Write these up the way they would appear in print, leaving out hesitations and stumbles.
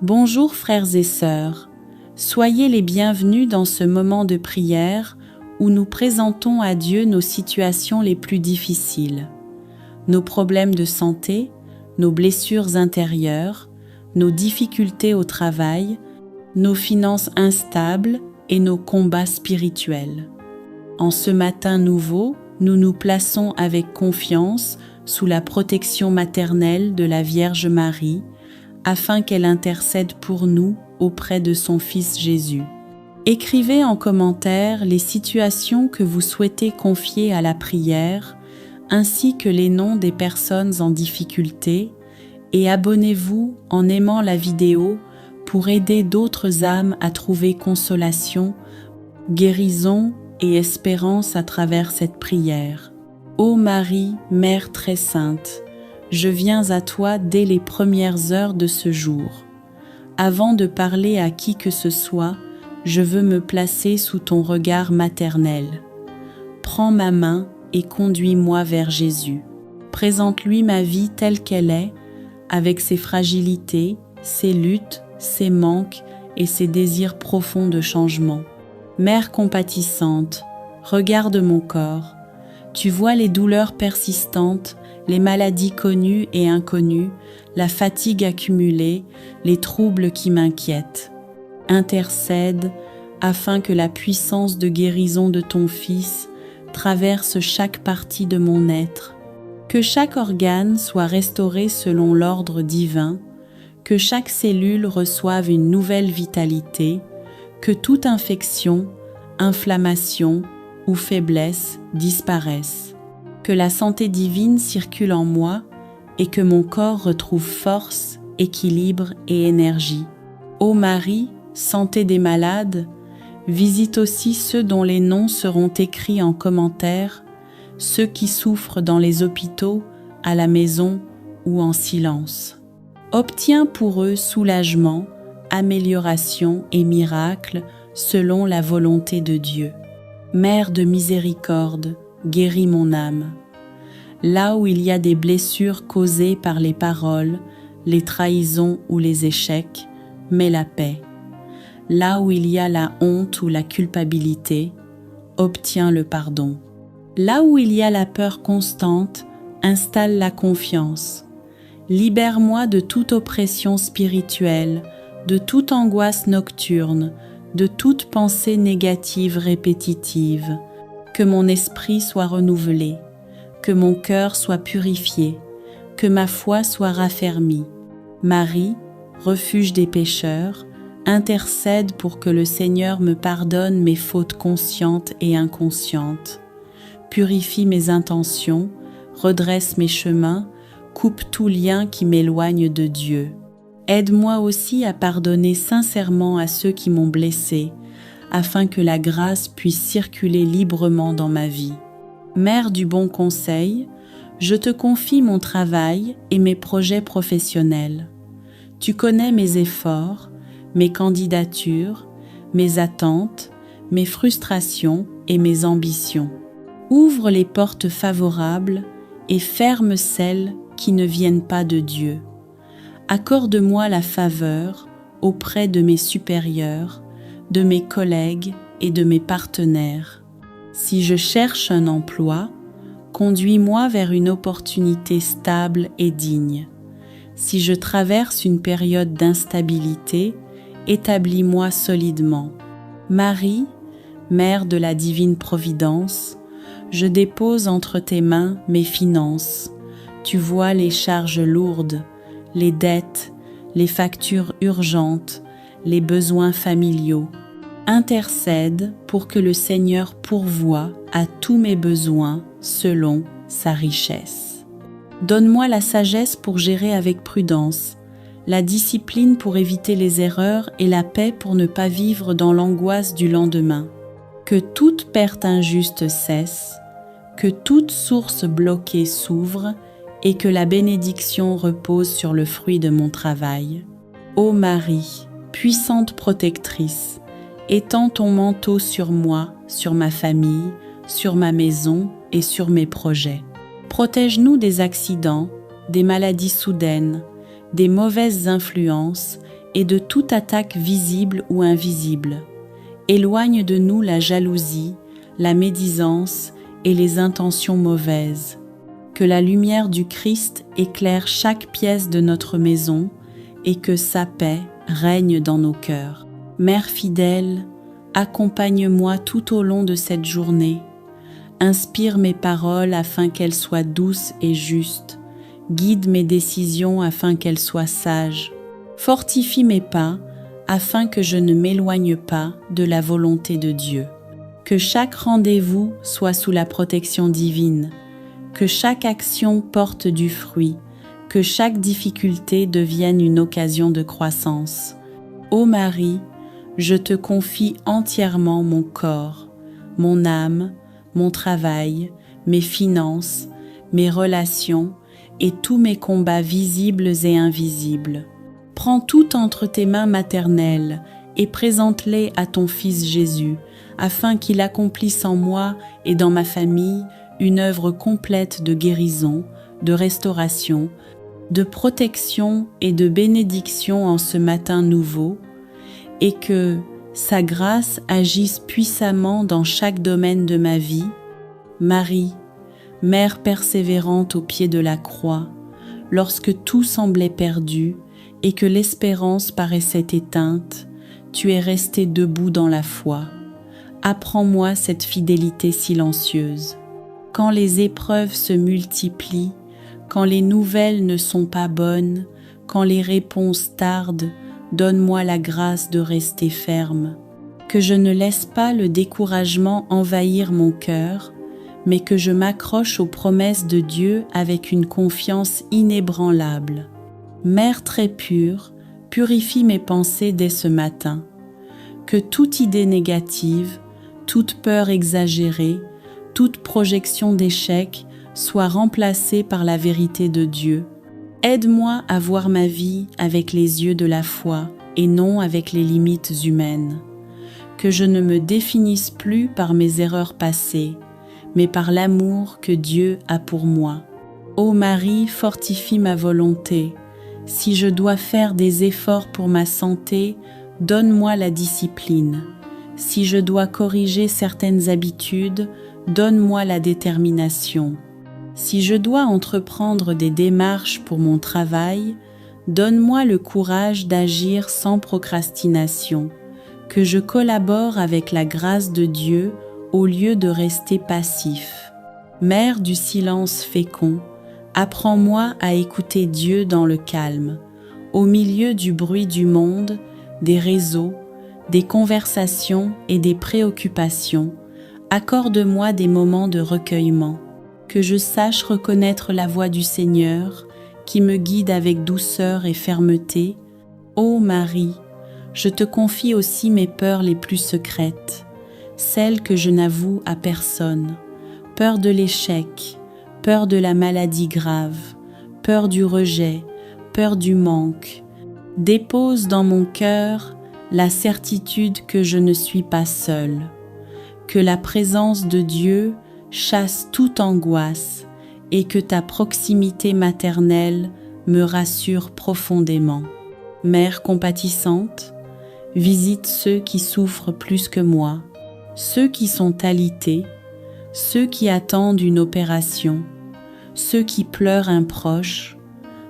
Bonjour frères et sœurs, soyez les bienvenus dans ce moment de prière où nous présentons à Dieu nos situations les plus difficiles, nos problèmes de santé, nos blessures intérieures, nos difficultés au travail, nos finances instables et nos combats spirituels. En ce matin nouveau, nous nous plaçons avec confiance sous la protection maternelle de la Vierge Marie, afin qu'elle intercède pour nous auprès de son Fils Jésus. Écrivez en commentaire les situations que vous souhaitez confier à la prière, ainsi que les noms des personnes en difficulté, et abonnez-vous en aimant la vidéo pour aider d'autres âmes à trouver consolation, guérison et espérance à travers cette prière. Ô Marie, Mère très sainte, je viens à toi dès les premières heures de ce jour. Avant de parler à qui que ce soit, je veux me placer sous ton regard maternel. Prends ma main et conduis-moi vers Jésus. Présente-lui ma vie telle qu'elle est, avec ses fragilités, ses luttes, ses manques et ses désirs profonds de changement. Mère compatissante, regarde mon corps. Tu vois les douleurs persistantes, les maladies connues et inconnues, la fatigue accumulée, les troubles qui m'inquiètent. Intercède afin que la puissance de guérison de ton Fils traverse chaque partie de mon être, que chaque organe soit restauré selon l'ordre divin, que chaque cellule reçoive une nouvelle vitalité, que toute infection, inflammation ou faiblesse disparaisse. Que la santé divine circule en moi et que mon corps retrouve force, équilibre et énergie. Ô Marie, santé des malades, visite aussi ceux dont les noms seront écrits en commentaire, ceux qui souffrent dans les hôpitaux, à la maison ou en silence. Obtiens pour eux soulagement, amélioration et miracle selon la volonté de Dieu. Mère de miséricorde, guéris mon âme. Là où il y a des blessures causées par les paroles, les trahisons ou les échecs, mets la paix. Là où il y a la honte ou la culpabilité, obtiens le pardon. Là où il y a la peur constante, installe la confiance. Libère-moi de toute oppression spirituelle, de toute angoisse nocturne, de toute pensée négative répétitive. Que mon esprit soit renouvelé, que mon cœur soit purifié, que ma foi soit raffermie. Marie, refuge des pécheurs, intercède pour que le Seigneur me pardonne mes fautes conscientes et inconscientes. Purifie mes intentions, redresse mes chemins, coupe tout lien qui m'éloigne de Dieu. Aide-moi aussi à pardonner sincèrement à ceux qui m'ont blessé, afin que la grâce puisse circuler librement dans ma vie. Mère du bon conseil, je te confie mon travail et mes projets professionnels. Tu connais mes efforts, mes candidatures, mes attentes, mes frustrations et mes ambitions. Ouvre les portes favorables et ferme celles qui ne viennent pas de Dieu. Accorde-moi la faveur auprès de mes supérieurs, de mes collègues et de mes partenaires. Si je cherche un emploi, conduis-moi vers une opportunité stable et digne. Si je traverse une période d'instabilité, établis-moi solidement. Marie, Mère de la divine providence, je dépose entre tes mains mes finances. Tu vois les charges lourdes, les dettes, les factures urgentes, les besoins familiaux. Intercède pour que le Seigneur pourvoie à tous mes besoins selon sa richesse. Donne-moi la sagesse pour gérer avec prudence, la discipline pour éviter les erreurs et la paix pour ne pas vivre dans l'angoisse du lendemain. Que toute perte injuste cesse, que toute source bloquée s'ouvre et que la bénédiction repose sur le fruit de mon travail. Ô Marie, puissante protectrice, étends ton manteau sur moi, sur ma famille, sur ma maison et sur mes projets. Protège-nous des accidents, des maladies soudaines, des mauvaises influences et de toute attaque visible ou invisible. Éloigne de nous la jalousie, la médisance et les intentions mauvaises. Que la lumière du Christ éclaire chaque pièce de notre maison et que sa paix règne dans nos cœurs. Mère fidèle, accompagne-moi tout au long de cette journée. Inspire mes paroles afin qu'elles soient douces et justes. Guide mes décisions afin qu'elles soient sages. Fortifie mes pas afin que je ne m'éloigne pas de la volonté de Dieu. Que chaque rendez-vous soit sous la protection divine. Que chaque action porte du fruit. Que chaque difficulté devienne une occasion de croissance. Ô Marie, je te confie entièrement mon corps, mon âme, mon travail, mes finances, mes relations et tous mes combats visibles et invisibles. Prends tout entre tes mains maternelles et présente-les à ton Fils Jésus, afin qu'il accomplisse en moi et dans ma famille une œuvre complète de guérison, de restauration, de protection et de bénédiction en ce matin nouveau, et que sa grâce agisse puissamment dans chaque domaine de ma vie. Marie, Mère persévérante au pied de la croix, lorsque tout semblait perdu et que l'espérance paraissait éteinte, tu es restée debout dans la foi. Apprends-moi cette fidélité silencieuse. Quand les épreuves se multiplient, quand les nouvelles ne sont pas bonnes, quand les réponses tardent, donne-moi la grâce de rester ferme. Que je ne laisse pas le découragement envahir mon cœur, mais que je m'accroche aux promesses de Dieu avec une confiance inébranlable. Mère très pure, purifie mes pensées dès ce matin. Que toute idée négative, toute peur exagérée, toute projection d'échec soit remplacée par la vérité de Dieu. Aide-moi à voir ma vie avec les yeux de la foi et non avec les limites humaines. Que je ne me définisse plus par mes erreurs passées, mais par l'amour que Dieu a pour moi. Ô Marie, fortifie ma volonté. Si je dois faire des efforts pour ma santé, donne-moi la discipline. Si je dois corriger certaines habitudes, donne-moi la détermination. Si je dois entreprendre des démarches pour mon travail, donne-moi le courage d'agir sans procrastination. Que je collabore avec la grâce de Dieu au lieu de rester passif. Mère du silence fécond, apprends-moi à écouter Dieu dans le calme, au milieu du bruit du monde, des réseaux, des conversations et des préoccupations. Accorde-moi des moments de recueillement, que je sache reconnaître la voix du Seigneur qui me guide avec douceur et fermeté. Ô Marie, je te confie aussi mes peurs les plus secrètes, celles que je n'avoue à personne, peur de l'échec, peur de la maladie grave, peur du rejet, peur du manque. Dépose dans mon cœur la certitude que je ne suis pas seule, que la présence de Dieu chasse toute angoisse et que ta proximité maternelle me rassure profondément. Mère compatissante, visite ceux qui souffrent plus que moi, ceux qui sont alités, ceux qui attendent une opération, ceux qui pleurent un proche,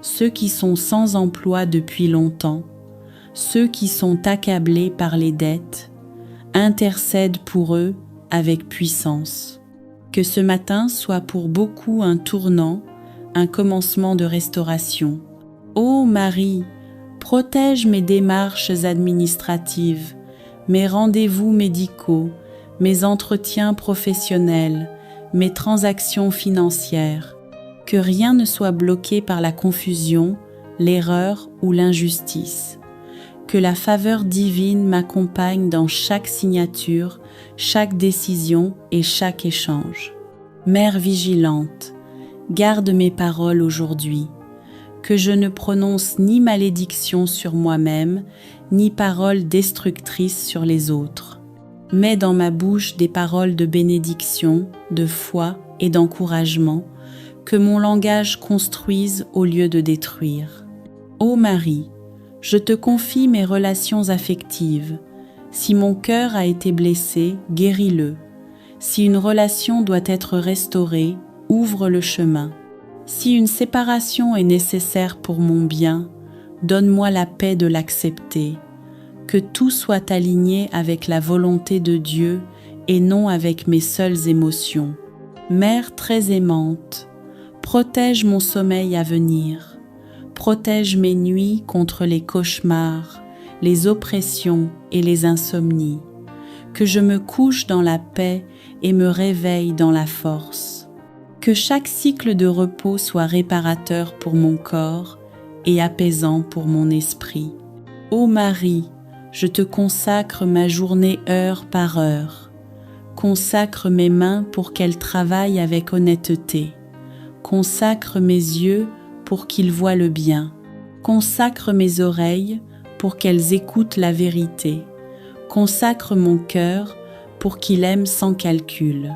ceux qui sont sans emploi depuis longtemps, ceux qui sont accablés par les dettes. Intercède pour eux avec puissance. Que ce matin soit pour beaucoup un tournant, un commencement de restauration. Ô Marie, protège mes démarches administratives, mes rendez-vous médicaux, mes entretiens professionnels, mes transactions financières. Que rien ne soit bloqué par la confusion, l'erreur ou l'injustice. Que la faveur divine m'accompagne dans chaque signature, chaque décision et chaque échange. Mère vigilante, garde mes paroles aujourd'hui. Que je ne prononce ni malédiction sur moi-même, ni paroles destructrices sur les autres. Mets dans ma bouche des paroles de bénédiction, de foi et d'encouragement, que mon langage construise au lieu de détruire. Ô Marie, je te confie mes relations affectives. Si mon cœur a été blessé, guéris-le. Si une relation doit être restaurée, ouvre le chemin. Si une séparation est nécessaire pour mon bien, donne-moi la paix de l'accepter. Que tout soit aligné avec la volonté de Dieu et non avec mes seules émotions. Mère très aimante, protège mon sommeil à venir. Protège mes nuits contre les cauchemars, les oppressions et les insomnies. Que je me couche dans la paix et me réveille dans la force. Que chaque cycle de repos soit réparateur pour mon corps et apaisant pour mon esprit. Ô Marie, je te consacre ma journée heure par heure. Consacre mes mains pour qu'elles travaillent avec honnêteté. Consacre mes yeux pour qu'ils voient le bien. Consacre mes oreilles pour qu'elles écoutent la vérité. Consacre mon cœur pour qu'il aime sans calcul.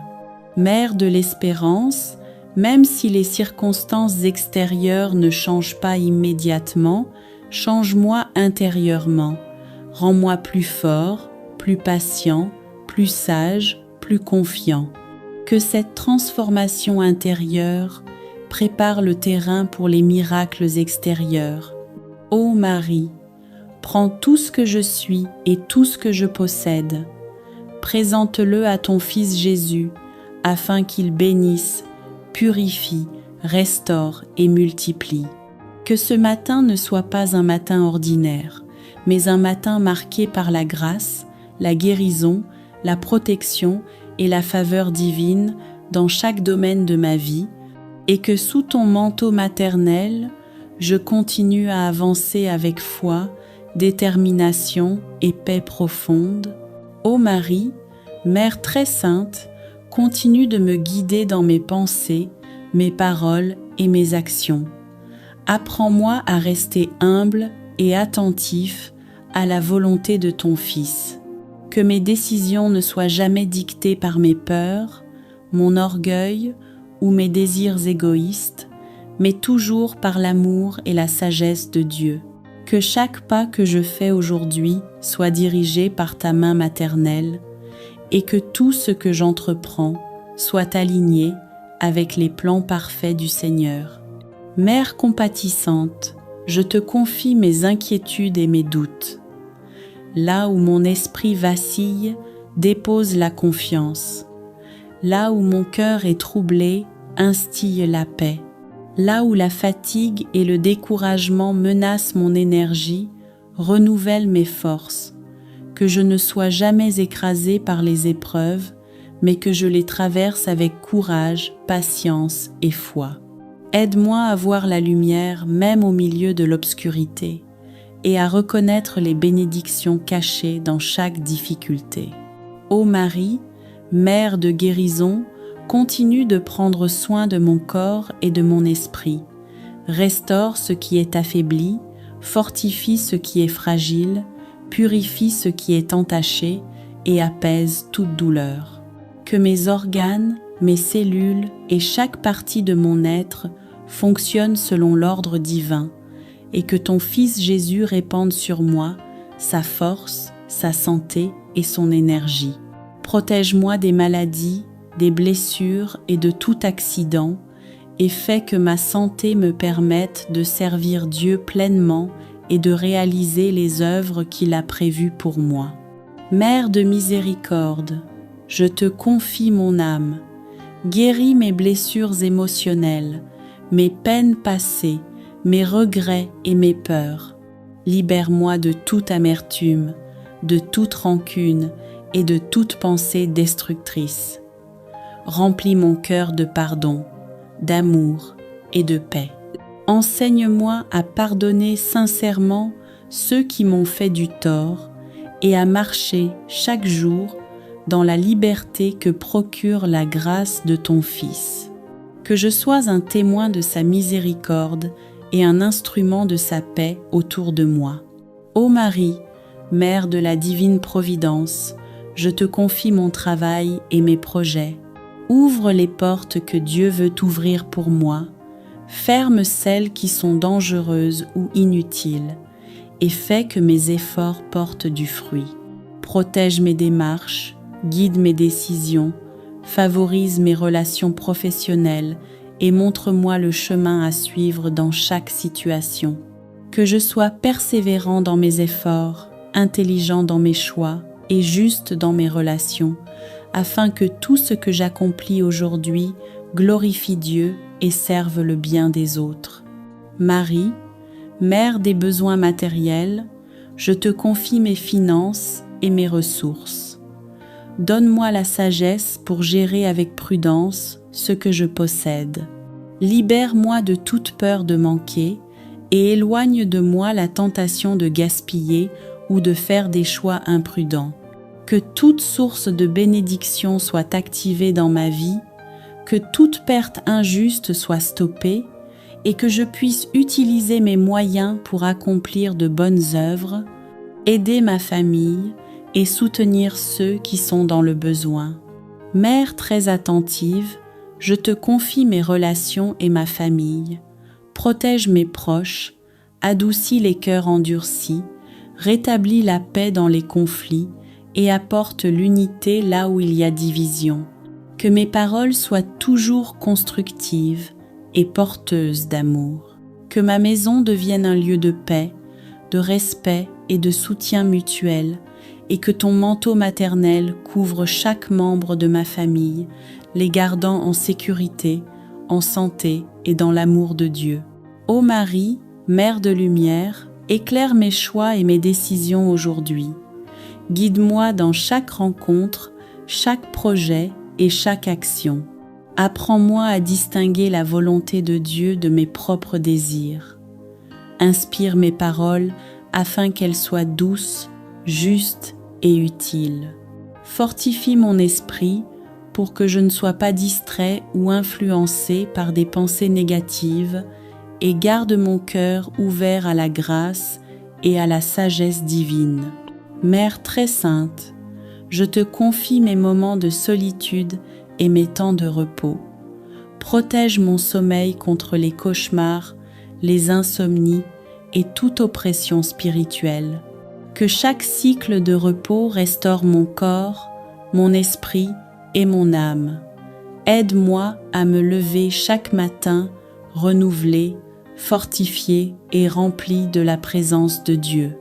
Mère de l'espérance, même si les circonstances extérieures ne changent pas immédiatement, change-moi intérieurement. Rends-moi plus fort, plus patient, plus sage, plus confiant. Que cette transformation intérieure prépare le terrain pour les miracles extérieurs. Ô Marie, prends tout ce que je suis et tout ce que je possède. Présente-le à ton Fils Jésus, afin qu'il bénisse, purifie, restaure et multiplie. Que ce matin ne soit pas un matin ordinaire, mais un matin marqué par la grâce, la guérison, la protection et la faveur divine dans chaque domaine de ma vie, et que sous ton manteau maternel, je continue à avancer avec foi, détermination et paix profonde. Ô Marie, Mère très sainte, continue de me guider dans mes pensées, mes paroles et mes actions. Apprends-moi à rester humble et attentif à la volonté de ton Fils. Que mes décisions ne soient jamais dictées par mes peurs, mon orgueil ou mes désirs égoïstes, mais toujours par l'amour et la sagesse de Dieu. Que chaque pas que je fais aujourd'hui soit dirigé par ta main maternelle et que tout ce que j'entreprends soit aligné avec les plans parfaits du Seigneur. Mère compatissante, je te confie mes inquiétudes et mes doutes. Là où mon esprit vacille, dépose la confiance. Là où mon cœur est troublé, instille la paix. Là où la fatigue et le découragement menacent mon énergie, renouvelle mes forces. Que je ne sois jamais écrasée par les épreuves, mais que je les traverse avec courage, patience et foi. Aide-moi à voir la lumière même au milieu de l'obscurité et à reconnaître les bénédictions cachées dans chaque difficulté. Ô Marie, Mère de guérison, continue de prendre soin de mon corps et de mon esprit. Restaure ce qui est affaibli, fortifie ce qui est fragile, purifie ce qui est entaché et apaise toute douleur. Que mes organes, mes cellules et chaque partie de mon être fonctionnent selon l'ordre divin et que ton Fils Jésus répande sur moi sa force, sa santé et son énergie. Protège-moi des maladies, des blessures et de tout accident et fais que ma santé me permette de servir Dieu pleinement et de réaliser les œuvres qu'il a prévues pour moi. Mère de miséricorde, je te confie mon âme. Guéris mes blessures émotionnelles, mes peines passées, mes regrets et mes peurs. Libère-moi de toute amertume, de toute rancune et de toute pensée destructrice. Remplis mon cœur de pardon, d'amour et de paix. Enseigne-moi à pardonner sincèrement ceux qui m'ont fait du tort et à marcher chaque jour dans la liberté que procure la grâce de ton Fils. Que je sois un témoin de sa miséricorde et un instrument de sa paix autour de moi. Ô Marie, Mère de la divine providence, je te confie mon travail et mes projets. Ouvre les portes que Dieu veut ouvrir pour moi. Ferme celles qui sont dangereuses ou inutiles. et fais que mes efforts portent du fruit. Protège mes démarches, guide mes décisions, favorise mes relations professionnelles et montre-moi le chemin à suivre dans chaque situation. Que je sois persévérant dans mes efforts, intelligent dans mes choix et juste dans mes relations, afin que tout ce que j'accomplis aujourd'hui glorifie Dieu et serve le bien des autres. Marie, Mère des besoins matériels, je te confie mes finances et mes ressources. Donne-moi la sagesse pour gérer avec prudence ce que je possède. Libère-moi de toute peur de manquer et éloigne de moi la tentation de gaspiller ou de faire des choix imprudents. Que toute source de bénédiction soit activée dans ma vie, que toute perte injuste soit stoppée et que je puisse utiliser mes moyens pour accomplir de bonnes œuvres, aider ma famille et soutenir ceux qui sont dans le besoin. Mère très attentive, je te confie mes relations et ma famille. Protège mes proches, adoucis les cœurs endurcis, rétablis la paix dans les conflits et apporte l'unité là où il y a division. Que mes paroles soient toujours constructives et porteuses d'amour. Que ma maison devienne un lieu de paix, de respect et de soutien mutuel, et que ton manteau maternel couvre chaque membre de ma famille, les gardant en sécurité, en santé et dans l'amour de Dieu. Ô Marie, Mère de lumière, éclaire mes choix et mes décisions aujourd'hui. Guide-moi dans chaque rencontre, chaque projet et chaque action. Apprends-moi à distinguer la volonté de Dieu de mes propres désirs. Inspire mes paroles afin qu'elles soient douces, justes et utiles. Fortifie mon esprit pour que je ne sois pas distrait ou influencé par des pensées négatives et garde mon cœur ouvert à la grâce et à la sagesse divine. Mère très sainte, je te confie mes moments de solitude et mes temps de repos. Protège mon sommeil contre les cauchemars, les insomnies et toute oppression spirituelle. Que chaque cycle de repos restaure mon corps, mon esprit et mon âme. Aide-moi à me lever chaque matin, renouvelé, fortifié et rempli de la présence de Dieu.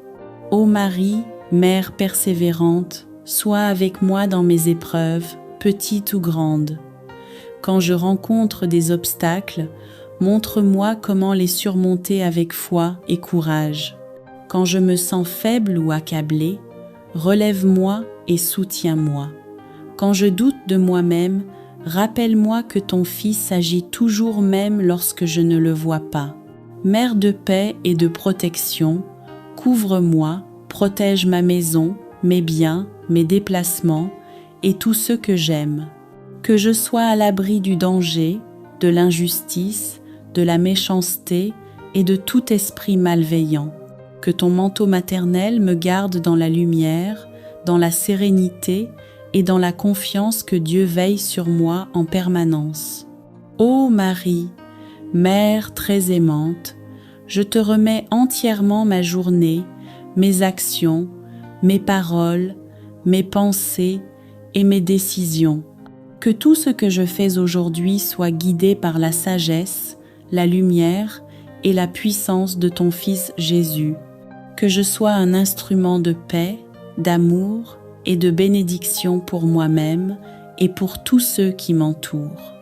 Ô Marie, Mère persévérante, sois avec moi dans mes épreuves, petites ou grandes. Quand je rencontre des obstacles, montre-moi comment les surmonter avec foi et courage. Quand je me sens faible ou accablé, relève-moi et soutiens-moi. Quand je doute de moi-même, rappelle-moi que ton Fils agit toujours même lorsque je ne le vois pas. Mère de paix et de protection, couvre-moi, protège ma maison, mes biens, mes déplacements et tous ceux que j'aime. Que je sois à l'abri du danger, de l'injustice, de la méchanceté et de tout esprit malveillant. Que ton manteau maternel me garde dans la lumière, dans la sérénité et dans la confiance que Dieu veille sur moi en permanence. Ô Marie, Mère très aimante, je te remets entièrement ma journée, mes actions, mes paroles, mes pensées et mes décisions. Que tout ce que je fais aujourd'hui soit guidé par la sagesse, la lumière et la puissance de ton Fils Jésus. Que je sois un instrument de paix, d'amour et de bénédiction pour moi-même et pour tous ceux qui m'entourent.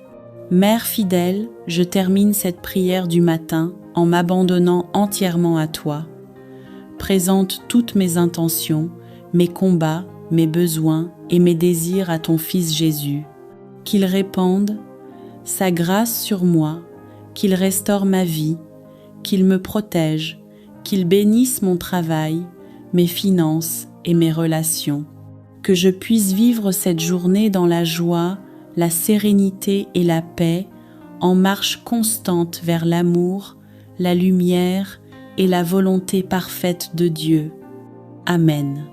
Mère fidèle, je termine cette prière du matin en m'abandonnant entièrement à toi. Présente toutes mes intentions, mes combats, mes besoins et mes désirs à ton Fils Jésus. Qu'il répande sa grâce sur moi, qu'il restaure ma vie, qu'il me protège, qu'il bénisse mon travail, mes finances et mes relations. Que je puisse vivre cette journée dans la joie, la sérénité et la paix, en marche constante vers l'amour, la lumière et la volonté parfaite de Dieu. Amen.